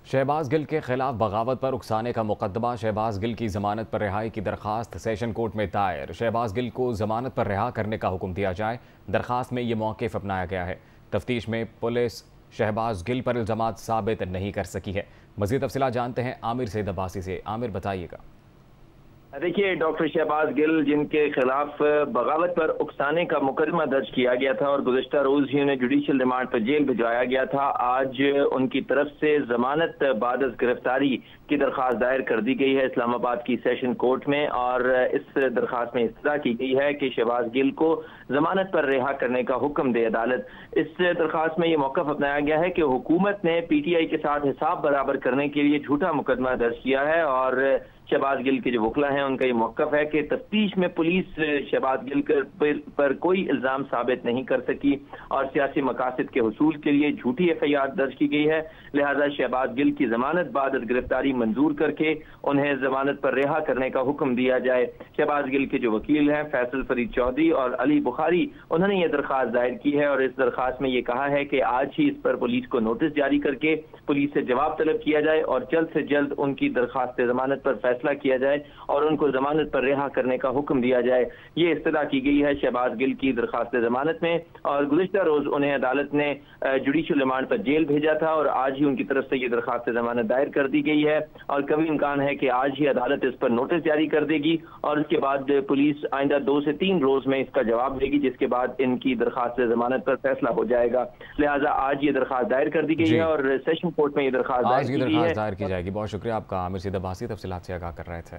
शहबाज गिल के खिलाफ बगावत पर उकसाने का मुकदमा। शहबाज गिल की जमानत पर रिहाई की दरखास्त सेशन कोर्ट में दायर। शहबाज गिल को जमानत पर रिहा करने का हुक्म दिया जाए। दरखास्त में ये मौक़िफ़ अपनाया गया है। तफ्तीश में पुलिस शहबाज गिल पर इल्ज़ामात साबित नहीं कर सकी है। मज़ीद तफसीलात जानते हैं आमिर सैयद अब्बासी से। आमिर, बताइएगा। देखिए, डॉक्टर शहबाज गिल जिनके खिलाफ बगावत पर उकसाने का मुकदमा दर्ज किया गया था और गुज़िश्ता रोज ही उन्हें जुडिशल रिमांड पर जेल भिजवाया गया था, आज उनकी तरफ से जमानत बाद गिरफ्तारी की दरखास्त दायर कर दी गई है इस्लामाबाद की सेशन कोर्ट में। और इस दरखास्त में इस्तदा की गई है कि शहबाज गिल को जमानत पर रिहा करने का हुक्म दे अदालत। इस दरखास्त में ये मौक़िफ़ अपनाया गया है कि हुकूमत ने PTI के साथ हिसाब बराबर करने के लिए झूठा मुकदमा दर्ज किया है और शहबाज गिल के जो वकला हैं उनका ये मौक़िफ़ है कि तफ्तीश में पुलिस शहबाज गिल पर कोई इल्ज़ाम साबित नहीं कर सकी और सियासी मकासद के हुसूल के लिए झूठी FIR दर्ज की गई है। लिहाजा शहबाज गिल की जमानत बाद गिरफ्तारी मंजूर करके उन्हें जमानत पर रिहा करने का हुक्म दिया जाए। शहबाज गिल के जो वकील हैं फैसल फरीद चौधरी और अली बुखारी, उन्होंने ये दरखास्त दायर की है और इस दरखास्त में ये कहा है कि आज ही इस पर पुलिस को नोटिस जारी करके पुलिस से जवाब तलब किया जाए और जल्द से जल्द उनकी दरखास्त जमानत पर फैसला किया जाए और उनको जमानत पर रिहा करने का हुक्म दिया जाए। ये इस्तदा की गई है शहबाज गिल की दरखास्त जमानत में और गुज़िश्ता रोज उन्हें अदालत ने जुडिशल रिमांड पर जेल भेजा था और आज ही उनकी तरफ से ये दरखास्त जमानत दायर कर दी गई है और कभी इम्कान है कि आज ही अदालत इस पर नोटिस जारी कर देगी और उसके बाद पुलिस आइंदा 2 से 3 रोज में इसका जवाब देगी, जिसके बाद इनकी दरखास्त जमानत पर फैसला हो जाएगा। लिहाजा आज ये दरखास्त दायर कर दी गई है और सेशन कोर्ट में ये दरखास्त दायर की जाएगी। बहुत शुक्रिया आपका आमिर सैयद अब्बासी, तफसीलात से आगाह कर रहे थे।